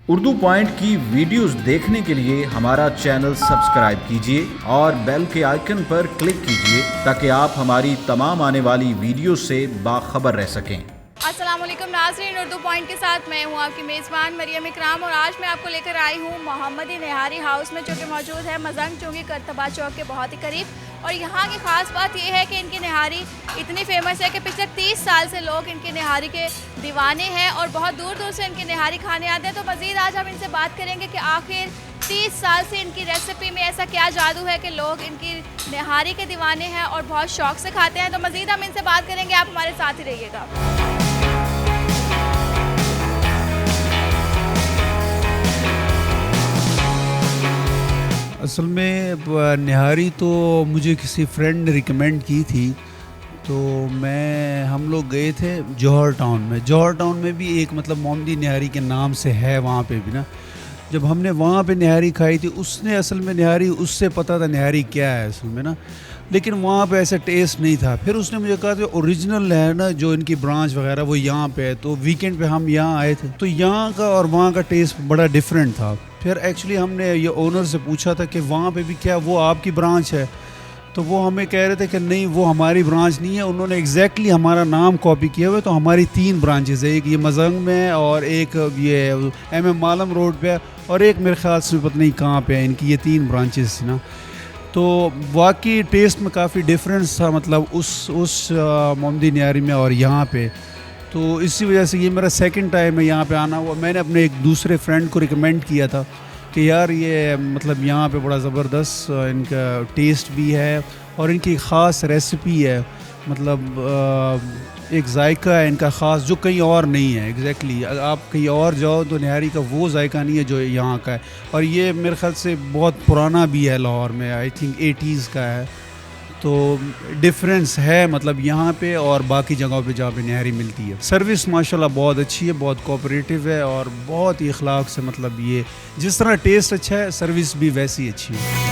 Urdu point की videos देखने के लिए हमारा चैनल सब्सक्राइब कीजिए और बेल के आइकन पर क्लिक कीजिए ताकि आप हमारी तमाम आने वाली वीडियो से बाखबर रह सकें। अस्सलाम वालेकुम नाज़रीन, उर्दू पॉइंट के साथ मैं हूं आपकी मेज़बान मरियम इकराम और आज मैं आपको लेकर आई हूं मोहम्मदी निहारी हाउस में, जो कि मौजूद है मजंग चौकी करतबा चौक के बहुत ही करीब। और यहाँ की ख़ास बात यह है कि इनकी निहारी इतनी फेमस है कि पिछले 30 साल से लोग इनकी निहारी के दीवाने हैं और बहुत दूर दूर से इनकी निहारी खाने आते हैं। तो मज़ीद आज हम इनसे बात करेंगे कि आखिर 30 साल से इनकी रेसिपी में ऐसा क्या जादू है कि लोग इनकी निहारी के दीवाने हैं और बहुत शौक़ से खाते हैं। तो मज़ीद हम इनसे बात करेंगे, आप हमारे साथ ही रहिएगा। असल में निहारी तो मुझे किसी फ्रेंड ने रिकमेंड की थी, तो हम लोग गए थे जौहर टाउन में। जौहर टाउन में भी एक मोमदी निहारी के नाम से है, वहाँ पे भी ना। जब हमने वहाँ पे निहारी खाई थी, उसने असल में निहारी, उससे पता था निहारी क्या है असल में ना, लेकिन वहाँ पे ऐसा टेस्ट नहीं था। फिर उसने मुझे कहा कि ओरिजिनल है ना जो इनकी ब्रांच वगैरह वो यहाँ पे है। तो वीकेंड पे हम यहाँ आए थे, तो यहाँ का और वहाँ का टेस्ट बड़ा डिफरेंट था। फिर एक्चुअली हमने ये ओनर से पूछा था कि वहाँ पे भी क्या वो आपकी ब्रांच है, तो वो हमें कह रहे थे कि नहीं, वो हमारी ब्रांच नहीं है। उन्होंने एग्जैक्टली हमारा नाम कॉपी किया हुआ है। तो हमारी 3 ब्रांचेस है, एक ये मजंग में है और एक ये MM मालम रोड पे है और एक मेरे ख्याल से पता नहीं कहाँ पे है। इनकी ये 3 ब्रांचेस ना, तो वाकई टेस्ट में काफ़ी डिफरेंस था, उस मोमदी निहारी में और यहाँ पे। तो इसी वजह से ये मेरा सेकंड टाइम है यहाँ पे आना हुआ। मैंने अपने एक दूसरे फ्रेंड को रिकमेंड किया था कि यार ये यहाँ पे बड़ा ज़बरदस्त इनका टेस्ट भी है और इनकी ख़ास रेसिपी है, एक जायका है इनका ख़ास जो कहीं और नहीं है। एग्जैक्टली आप कहीं और जाओ तो निहारी का वो जायका नहीं है जो यहाँ का है। और ये मेरे ख्याल से बहुत पुराना भी है, लाहौर में आई थिंक 80s का है। तो डिफरेंस है यहाँ पे और बाकी जगहों पे जहाँ पे निहारी मिलती है। सर्विस माशाल्लाह बहुत अच्छी है, बहुत कोऑपरेटिव है और बहुत ही इखलाक से ये जिस तरह टेस्ट अच्छा है, सर्विस भी वैसी अच्छी है।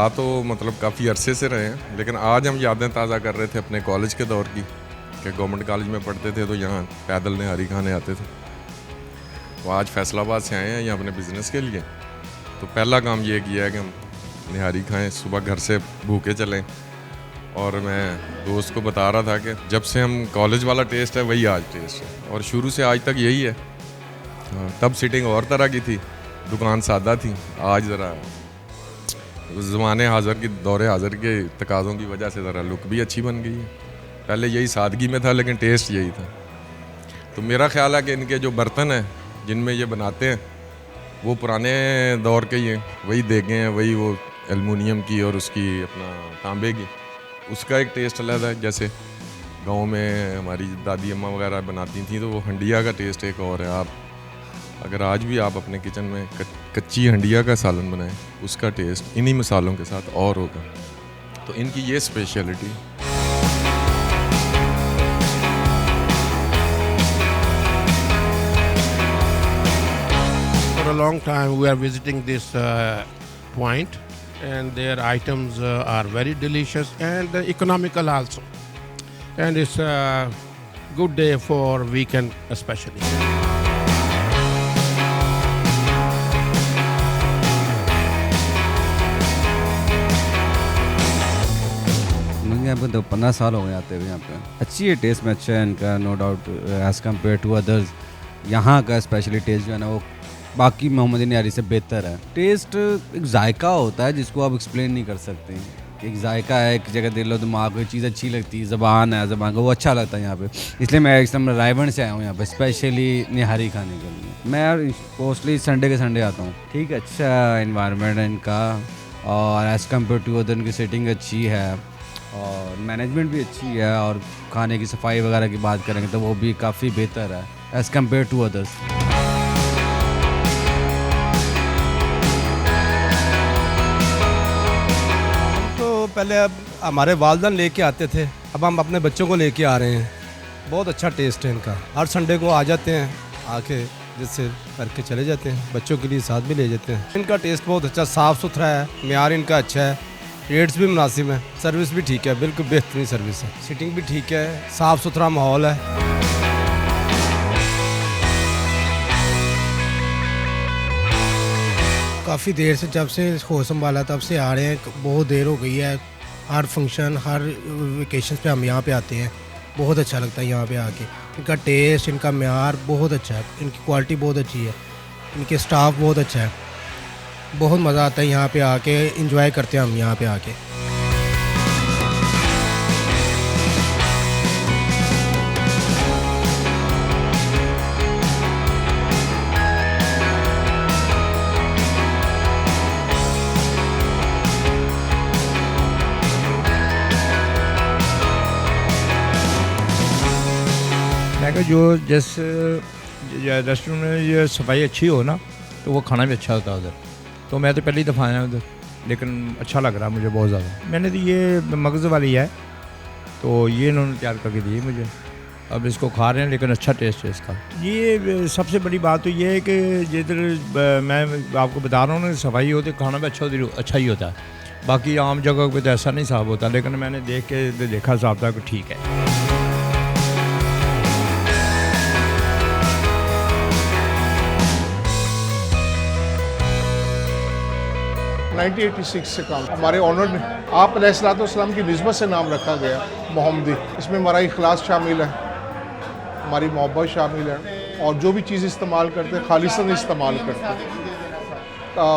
तो काफ़ी अरसे से रहे हैं, लेकिन आज हम यादें ताज़ा कर रहे थे अपने कॉलेज के दौर की, कि गवर्नमेंट कॉलेज में पढ़ते थे तो यहाँ पैदल निहारी खाने आते थे। तो आज फैसलाबाद से आए हैं यहाँ अपने बिज़नेस के लिए। तो पहला काम ये किया है कि हम निहारी खाएं, सुबह घर से भूखे चलें। और मैं दोस्त को बता रहा था कि जब से हम कॉलेज वाला टेस्ट है वही आज टेस्ट है, और शुरू से आज तक यही है। तब सिटिंग और तरह की थी, दुकान सादा थी। आज ज़रा ज़माने हाज़र की, दौरे हाज़र के तकाज़ों की वजह से ज़रा लुक भी अच्छी बन गई है। पहले यही सादगी में था, लेकिन टेस्ट यही था। तो मेरा ख्याल है कि इनके जो बर्तन हैं जिनमें ये बनाते हैं वो पुराने दौर के ही हैं, वही देगे हैं, वही वो एलुमिनियम की और उसकी अपना तांबे की, उसका एक टेस्ट अलग है। जैसे गाँव में हमारी दादी अम्मा वगैरह बनाती थी, तो वो हंडिया का टेस्ट एक और है। आप अगर आज भी आप अपने किचन में कच्ची हंडिया का सालन बनाएं, उसका टेस्ट इन्हीं मसालों के साथ और होगा। तो इनकी ये speciality. For a long time we are visiting this point, and their items are very delicious and economical also, and it's a good day for weekend especially. यहाँ पे तो 15 साल हो गए आते हुए। यहाँ पे अच्छी है, टेस्ट में अच्छा है इनका, no doubt as compare to others. यहाँ का स्पेशली टेस्ट जो है ना वो बाकी मोहम्मदी निहारी से बेहतर है। टेस्ट एक जायका होता है जिसको आप एक्सप्लेन नहीं कर सकते। एक जायका है, एक जगह देख लो दिमाग को चीज़ अच्छी लगती है, ज़बान है, ज़बान का वो अच्छा लगता है यहाँ पे। इसलिए मैं एकदम रायबन से आया हूँ यहाँ पे स्पेशली निहारी खाने के लिए। मैं यार मोस्टली संडे के संडे आता हूँ। ठीक है, अच्छा इन्वायरमेंट है इनका और एज़ कम्पेयर टू अदर इनकी सेटिंग अच्छी है और मैनेजमेंट भी अच्छी है। और खाने की सफाई वगैरह की बात करेंगे तो वो भी काफ़ी बेहतर है एज़ कम्पेयर टू अदर्स। तो पहले अब हमारे वालिदैन लेके आते थे, अब हम अपने बच्चों को लेके आ रहे हैं। बहुत अच्छा टेस्ट है इनका, हर संडे को आ जाते हैं, आके जिससे करके चले जाते हैं, बच्चों के लिए साथ भी ले जाते हैं। इनका टेस्ट बहुत अच्छा, साफ़ सुथरा है, म्यार इनका अच्छा है, रेट्स भी मुनासिब हैं, सर्विस भी ठीक है, बिल्कुल बेहतरीन सर्विस है, सीटिंग भी ठीक है, साफ़ सुथरा माहौल है। काफ़ी देर से, जब से होश संभाला तब से आ रहे हैं, बहुत देर हो गई है। हर फंक्शन, हर वेकेशन पे हम यहाँ पे आते हैं, बहुत अच्छा लगता है यहाँ पे आके। इनका टेस्ट, इनका म्यार बहुत अच्छा है, इनकी क्वालिटी बहुत अच्छी है, इनके स्टाफ बहुत अच्छा है, बहुत मज़ा आता है यहाँ पे आके, एंजॉय करते हैं हम यहाँ पे आके। जो जिस रेस्टोरेंट में ये सफाई अच्छी हो ना तो वो खाना भी अच्छा होता है उधर। तो मैं तो पहली दफ़ा आया उधर, लेकिन अच्छा लग रहा है मुझे बहुत ज़्यादा। मैंने तो ये मगज़ वाली है, तो ये इन्होंने तैयार करके दी मुझे, अब इसको खा रहे हैं, लेकिन अच्छा टेस्ट है इसका। ये सबसे बड़ी बात तो ये है कि जिधर मैं आपको बता रहा हूँ ना सफाई होती है, खाना भी अच्छा ही होता है। बाकी आम जगह पर तो ऐसा नहीं साफ होता, लेकिन मैंने देखा साफ था कि ठीक है। 1986 से काम हमारे ऑनर ने आप अलैहिस्सलाम की निस्बत से नाम रखा गया मोहम्मदी। इसमें हमारा इखलास शामिल है, हमारी मोहब्बत शामिल है, और जो भी चीज़ इस्तेमाल करते हैं खालिसन इस्तेमाल करते हैं,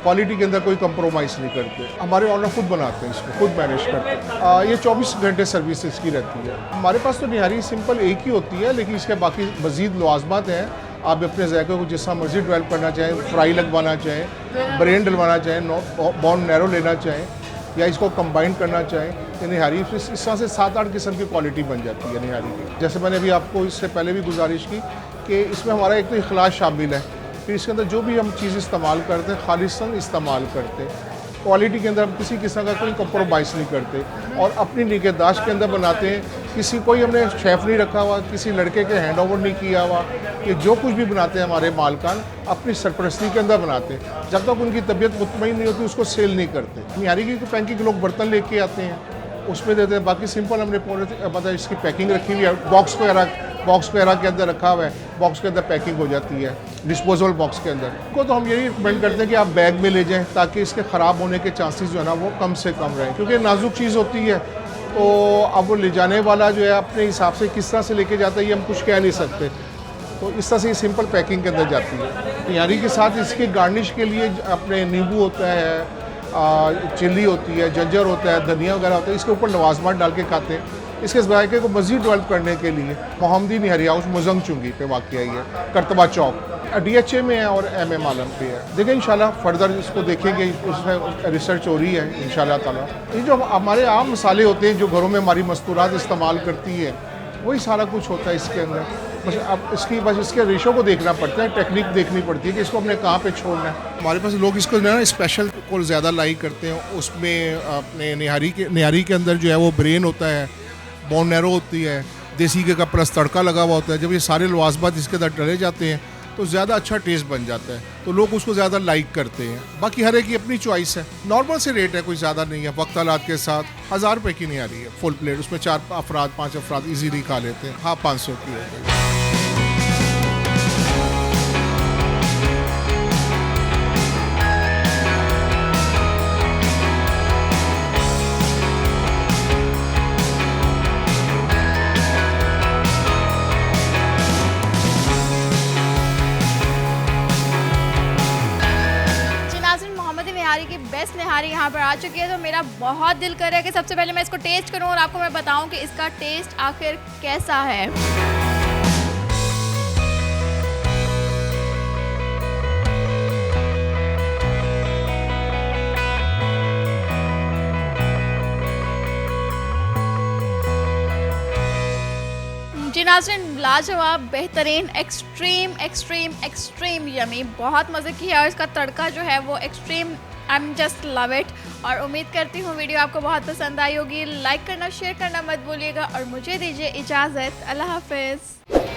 क्वालिटी के अंदर कोई कंप्रोमाइज़ नहीं करते। हमारे ऑनर खुद बनाते हैं, इसको खुद मैनेज करते हैं। ये 24 घंटे सर्विस इसकी रहती है। हमारे पास तो निहारी सिंपल एक ही होती है, लेकिन इसके बाकी मज़ीद लवाजमात हैं। आप अपने जायके को जिस तरह मर्जी डेवलप करना चाहें, फ्राई लगवाना चाहें, ब्रेन डलवाना चाहें, बॉन नैरो लेना चाहें, या इसको कंबाइन करना चाहें, तो निहारी इस तरह से 7-8 किस्म की क्वालिटी बन जाती है निहारी की। जैसे मैंने अभी आपको इससे पहले भी गुजारिश की कि इसमें हमारा एक तो इखलास शामिल है, फिर इसके अंदर जो भी हम चीज़ इस्तेमाल करते हैं खालिसन इस्तेमाल करते हैं, क्वालिटी के अंदर हम किसी किस्म का कोई कंप्रोमाइज़ नहीं करते, और अपनी निगहदाश्त के अंदर बनाते हैं। किसी कोई हमने शेफ़ नहीं रखा हुआ, किसी लड़के के हैंड ओवर नहीं किया हुआ, कि जो कुछ भी बनाते हैं हमारे मालकान अपनी सरपरस्ती के अंदर बनाते हैं। जब तक उनकी तबीयत मुतमईन नहीं होती उसको सेल नहीं करते। निहारी की तो पैकिंग लोग बर्तन लेके आते हैं, उसमें देते हैं, बाकी सिंपल हमने मतलब इसकी पैकिंग रखी हुई है, बॉक्स वगैरह के अंदर रखा हुआ है, बॉक्स के अंदर पैकिंग हो जाती है, डिस्पोजेबल बॉक्स के अंदर। को तो हम यही रिकमेंड करते हैं कि आप बैग में ले जाएं, ताकि इसके ख़राब होने के चांसेस जो है ना वो कम से कम रहें, क्योंकि नाजुक चीज़ होती है। तो अब वो ले जाने वाला जो है अपने हिसाब से किस तरह से लेके जाता है ये हम कुछ कह नहीं सकते। तो इस तरह से ये सिंपल पैकिंग के अंदर जाती है। निहारी के साथ इसके गार्निश के लिए अपने नींबू होता है, चिल्ली होती है, जंजर होता है, धनिया वगैरह होता है, इसके ऊपर लवाजमात डाल के खाते हैं। इसके जायके को मज़ीद डेवलप करने के लिए मोहम्मदी निहारी हाउस मुजंग चुंगी पे वाक़ है, करतबा चौक, DHA में है और MM आलम पे है। देखिए इंशाल्लाह फर्दर इसको देखेंगे, उसमें रिसर्च हो रही है इंशाल्लाह ताला। ये जो हमारे आम मसाले होते हैं जो घरों में हमारी मस्तूरात इस्तेमाल करती है, वही सारा कुछ होता है इसके अंदर। बस इसके रेशो को देखना पड़ता है, टेक्निक देखनी पड़ती है कि इसको हमने कहाँ पे छोड़ना है। हमारे पास लोग इसको ना स्पेशल को ज़्यादा लाइक करते हैं। उसमें अपने निहारी के अंदर जो है वो ब्रेन होता है, बोन नैरो होती है, देसी घी का प्लस तड़का लगा हुआ होता है। जब ये सारे लवाजमात इसके अंदर डले जाते हैं तो ज़्यादा अच्छा टेस्ट बन जाता है, तो लोग उसको ज़्यादा लाइक करते हैं। बाकी हर एक की अपनी चॉइस है। नॉर्मल से रेट है, कोई ज़्यादा नहीं है। वक्त हालात के साथ 1000 रुपये की नहीं आ रही है फुल प्लेट, उसमें 4 अफराद 5 अफराद ईजीली खा लेते हैं। हाँ 500 की हो गई। की बेस्ट निहारी यहाँ पर आ चुकी है, तो मेरा बहुत दिल कर रहा है कि सबसे पहले मैं इसको टेस्ट करूँ और आपको मैं बताऊँ कि इसका टेस्ट आखिर कैसा है। जी नाज़रीन, लाजवाब, बेहतरीन, एक्सट्रीम यमी, बहुत मज़े की है, और इसका तड़का जो है वो extreme, I am just love it. और उम्मीद करती हूँ वीडियो आपको बहुत पसंद आई होगी। लाइक करना, शेयर करना मत भूलिएगा, और मुझे दीजिए इजाज़त। अल्लाह हाफ़िज़।